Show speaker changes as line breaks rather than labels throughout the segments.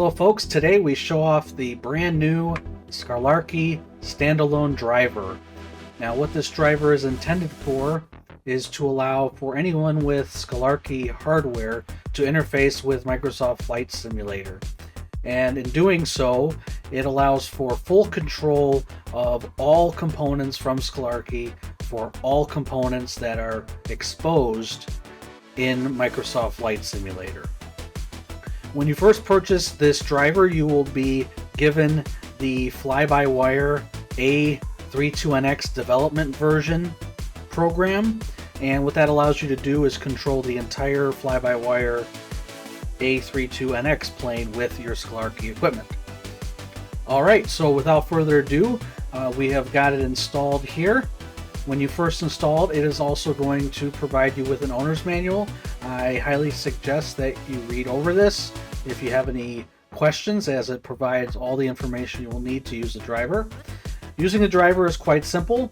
Well folks, today we show off the brand new Skalarki standalone driver. Now what this driver is intended for is to allow for anyone with Skalarki hardware to interface with Microsoft Flight Simulator. And in doing so, it allows for full control of all components from Skalarki for all components that are exposed in Microsoft Flight Simulator. When you first purchase this driver, you will be given the fly-by-wire A32NX development version program, and what that allows you to do is control the entire fly-by-wire A32NX plane with your Skalarki equipment. Alright, so without further ado, we have got it installed here. When you first install it, it is also going to provide you with an owner's manual. I highly suggest that you read over this if you have any questions, as it provides all the information you will need to use the driver. Using the driver is quite simple.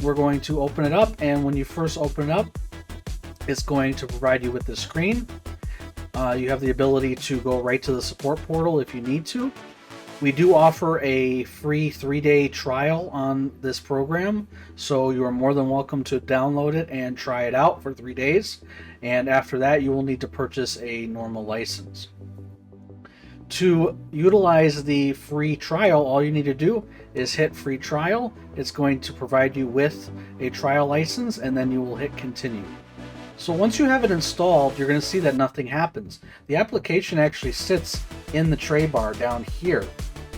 We're going to open it up, and when you first open it up, it's going to provide you with this screen. You have the ability to go right to the support portal if you need to. We do offer a free 3-day trial on this program, so you are more than welcome to download it and try it out for 3 days. And after that, you will need to purchase a normal license. To utilize the free trial, all you need to do is hit free trial. It's going to provide you with a trial license, and then you will hit continue. So once you have it installed, you're going to see that nothing happens. The application actually sits in the tray bar down here.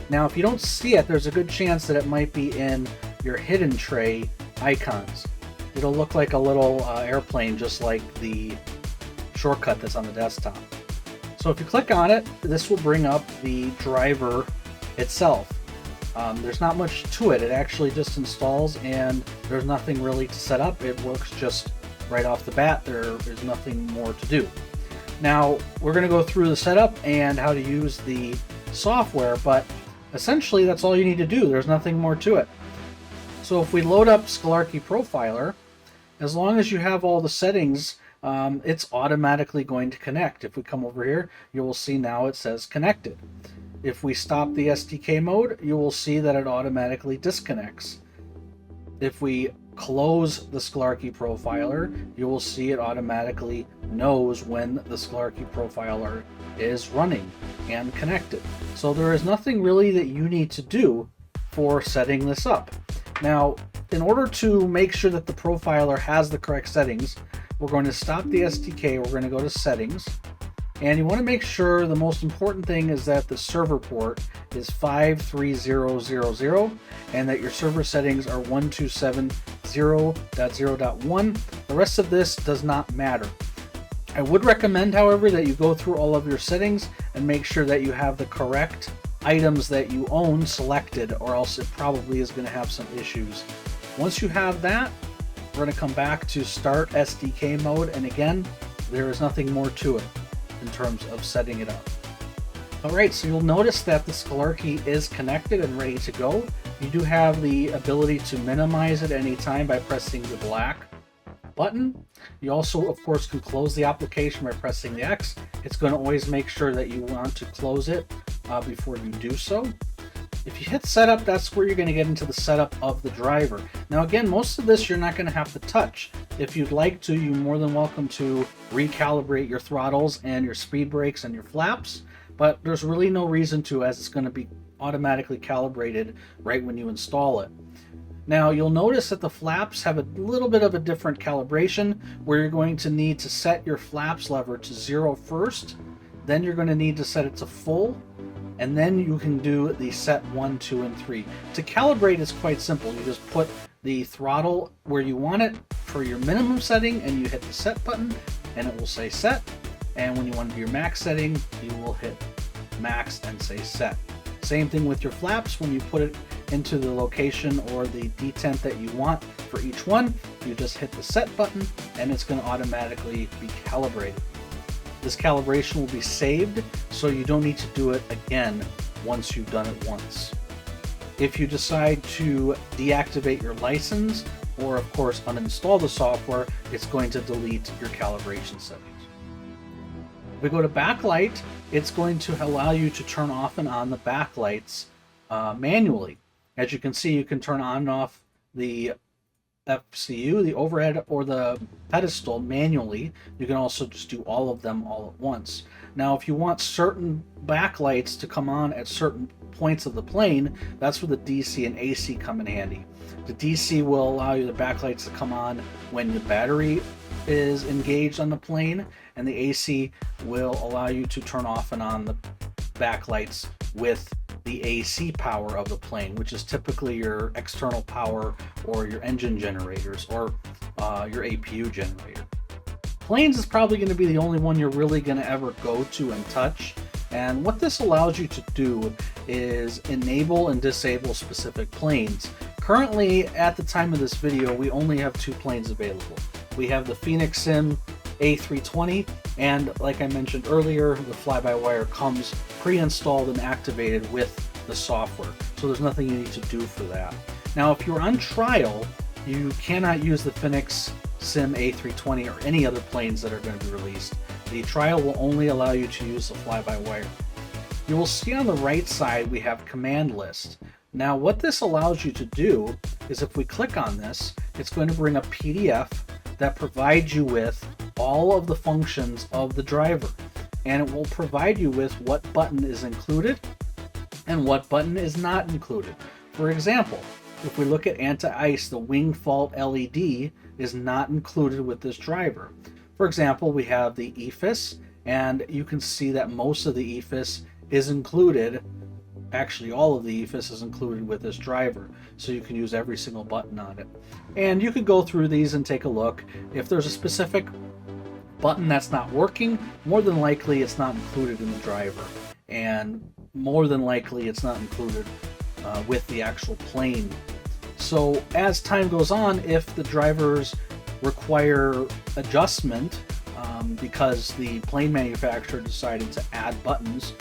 Now if you don't see it, there's a good chance that it might be in your hidden tray icons. It'll look like a little airplane, just like the shortcut that's on the desktop. So if you click on it, this will bring up the driver itself. There's not much to it. It actually just installs, and there's nothing really to set up. It works just right off the bat. There is nothing more to do. Now we're going to go through the setup and how to use the software, but essentially that's all you need to do. There's nothing more to it. So if we load up Skalarki Profiler, as long as you have all the settings, it's automatically going to connect. If we come over here, you will see now it says connected. If we stop the SDK mode, you will see that it automatically disconnects. If we close the Skalarki Profiler, you will see it automatically knows when the Skalarki Profiler is running and connected. So there is nothing really that you need to do for setting this up. Now, in order to make sure that the profiler has the correct settings, we're going to stop the SDK, we're going to go to settings, and you want to make sure the most important thing is that the server port is 53000 and that your server settings are 127.0.0.1. The rest of this does not matter. I would recommend, however, that you go through all of your settings and make sure that you have the correct items that you own selected, or else it probably is going to have some issues. Once you have that, we're going to come back to start SDK mode, and again, there is nothing more to it in terms of setting it up. Alright, so you'll notice that the Skalarki is connected and ready to go. You do have the ability to minimize it anytime by pressing the black button. You also, of course, can close the application by pressing the X. It's going to always make sure that you want to close it before you do so. If you hit setup, that's where you're going to get into the setup of the driver. Now again, most of this you're not going to have to touch. If you'd like to, you're more than welcome to recalibrate your throttles and your speed brakes and your flaps, but there's really no reason to, as it's going to be automatically calibrated right when you install it. Now you'll notice that the flaps have a little bit of a different calibration, where you're going to need to set your flaps lever to 0 first, then you're going to need to set it to full, and then you can do the set 1, 2, and 3. To calibrate is quite simple. You just put the throttle where you want it for your minimum setting, and you hit the set button, and it will say set. And when you want to do your max setting, you will hit max and say set. Same thing with your flaps. When you put it into the location or the detent that you want for each one, you just hit the set button, and it's going to automatically be calibrated. This calibration will be saved, so you don't need to do it again once you've done it once. If you decide to deactivate your license, or of course uninstall the software, it's going to delete your calibration settings. If we go to backlight, it's going to allow you to turn off and on the backlights manually. As you can see, you can turn on and off the FCU, the overhead, or the pedestal manually. You can also just do all of them all at once. Now, if you want certain backlights to come on at certain points of the plane, that's where the DC and AC come in handy. The DC will allow you the backlights to come on when the battery is engaged on the plane, and the AC will allow you to turn off and on the backlights with the AC power of the plane, which is typically your external power or your engine generators or your APU generator. Planes is probably going to be the only one you're really going to ever go to and touch. And what this allows you to do is enable and disable specific planes. Currently, at the time of this video, we only have 2 planes available. We have the Phoenix Sim A320, and like I mentioned earlier, the fly-by-wire comes pre-installed and activated with the software. So there's nothing you need to do for that. Now, if you're on trial, you cannot use the Phoenix Sim A320 or any other planes that are going to be released. The trial will only allow you to use the fly-by-wire. You will see on the right side we have command list. Now, what this allows you to do is if we click on this, it's going to bring a PDF that provides you with all of the functions of the driver, and it will provide you with what button is included and what button is not included. For example, if we look at anti-ice, the wing fault LED is not included with this driver. For example, we have the EFIS, and you can see that most of the EFIS is included. Actually, all of the EFIS is included with this driver, so you can use every single button on it. And you can go through these and take a look. If there's a specific button that's not working, more than likely it's not included in the driver, and more than likely it's not included with the actual plane. So as time goes on, if the drivers require adjustment because the plane manufacturer decided to add buttons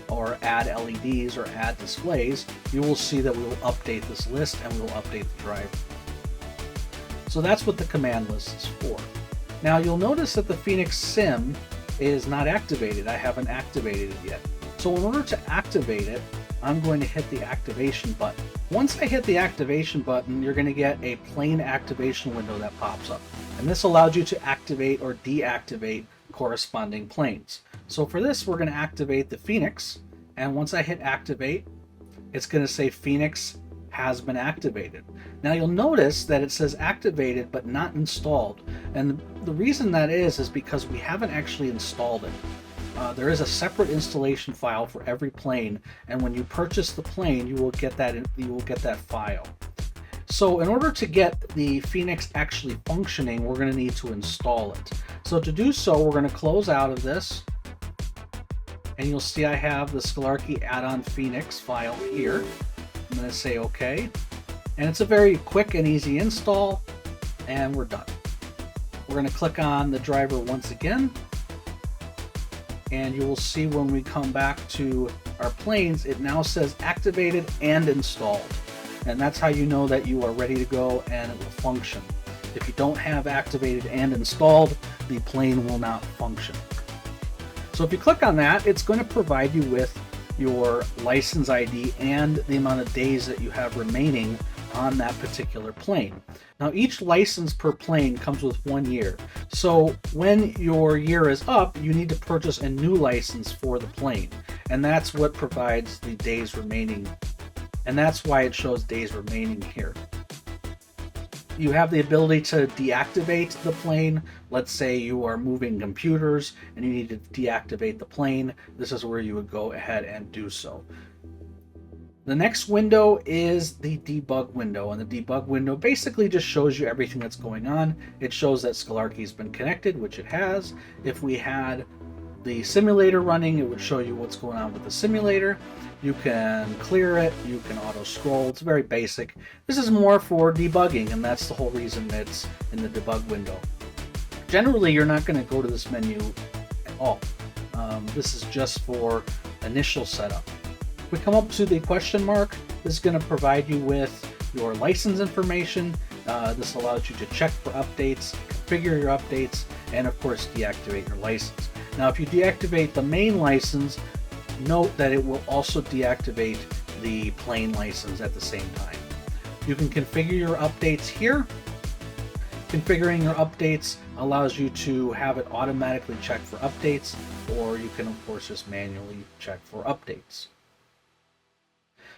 or add LEDs or add displays, you will see that we will update this list and we will update the driver. So that's what the command list is for. Now you'll notice that the Phoenix Sim is not activated. I haven't activated it yet. So in order to activate it, I'm going to hit the activation button. Once I hit the activation button, you're going to get a plain activation window that pops up. And this allows you to activate or deactivate corresponding planes. So for this, we're going to activate the Phoenix. And once I hit activate, it's going to say Phoenix has been activated. Now you'll notice that it says activated but not installed. And the reason that is because we haven't actually installed it. There is a separate installation file for every plane, and when you purchase the plane, you will get that file. So in order to get the Phoenix actually functioning, we're going to need to install it. So to do so, we're going to close out of this, and you'll see I have the Skalarki add-on Phoenix file here. I'm going to say OK, and it's a very quick and easy install, and we're done. We're going to click on the driver once again, and you will see when we come back to our planes, it now says activated and installed. And that's how you know that you are ready to go and it will function. If you don't have activated and installed, the plane will not function. So if you click on that, it's going to provide you with your license ID and the amount of days that you have remaining on that particular plane. Now each license per plane comes with 1 year. So when your year is up, you need to purchase a new license for the plane. And that's what provides the days remaining. And that's why it shows days remaining here. You have the ability to deactivate the plane. Let's say you are moving computers and you need to deactivate the plane. This is where you would go ahead and do so. The next window is the debug window, and the debug window basically just shows you everything that's going on. It shows that Skalarki has been connected, which it has. If we had the simulator running, it would show you what's going on with the simulator. You can clear it, you can auto scroll. It's very basic. This is more for debugging, and that's the whole reason it's in the debug window. Generally, you're not going to go to this menu at all. This is just for initial setup. If we come up to the question mark, this is going to provide you with your license information. This allows you to check for updates, configure your updates, and of course deactivate your license. Now if you deactivate the main license, note that it will also deactivate the plane license at the same time. You can configure your updates here. Configuring your updates allows you to have it automatically check for updates, or you can of course just manually check for updates.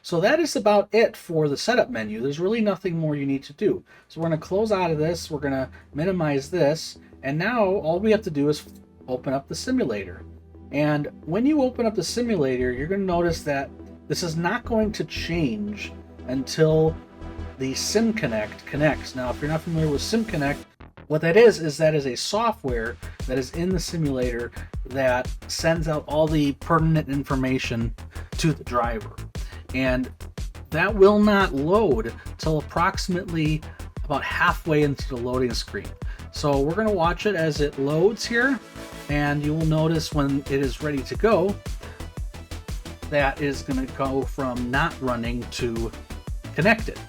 So that is about it for the setup menu. There's really nothing more you need to do. So we're going to close out of this, we're going to minimize this, and now all we have to do is open up the simulator. And when you open up the simulator, you're going to notice that this is not going to change until the SimConnect connects. Now, if you're not familiar with SimConnect, what that is a software that is in the simulator that sends out all the pertinent information to the driver. And that will not load till approximately about halfway into the loading screen. So we're going to watch it as it loads here, and you will notice when it is ready to go, that is going to go from not running to connected.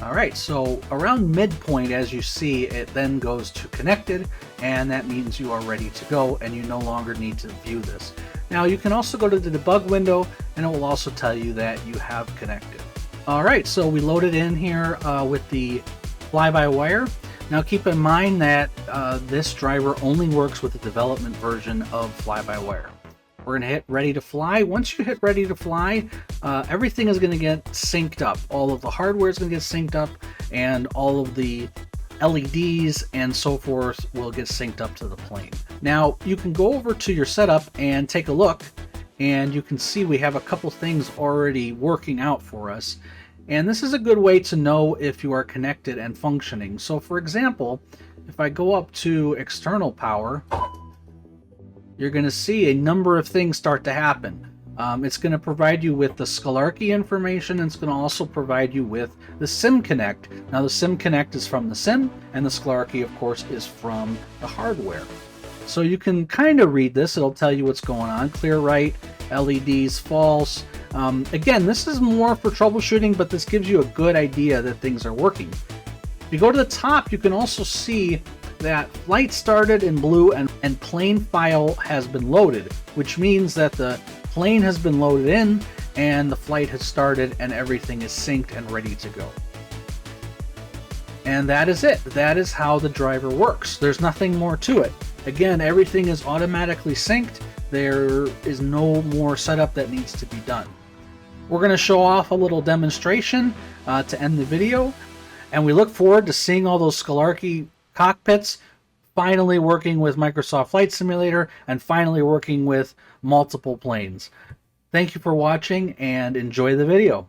Alright, so around midpoint, as you see, it then goes to connected, and that means you are ready to go and you no longer need to view this. Now you can also go to the debug window and it will also tell you that you have connected. Alright, so we loaded in here with the fly-by-wire. Now keep in mind that this driver only works with the development version of fly-by-wire. We're going to hit ready to fly. Once you hit ready to fly, everything is going to get synced up. All of the hardware is going to get synced up, and all of the LEDs and so forth will get synced up to the plane. Now you can go over to your setup and take a look, and you can see we have a couple things already working out for us. And this is a good way to know if you are connected and functioning. So for example, if I go up to external power, you're going to see a number of things start to happen. It's going to provide you with the Skalarki information, and it's going to also provide you with the SimConnect. Now the SimConnect is from the Sim, and the Skalarki of course is from the hardware. So you can kind of read this, it'll tell you what's going on. Clear right, LEDs false. Again, this is more for troubleshooting, but this gives you a good idea that things are working. If you go to the top, you can also see that flight started in blue and plane file has been loaded, which means that the plane has been loaded in and the flight has started and everything is synced and ready to go. And that is it. That is how the driver works. There's nothing more to it. Again, everything is automatically synced. There is no more setup that needs to be done. We're going to show off a little demonstration to end the video, and we look forward to seeing all those Skalarki cockpits finally working with Microsoft Flight Simulator and finally working with multiple planes. Thank you for watching and enjoy the video.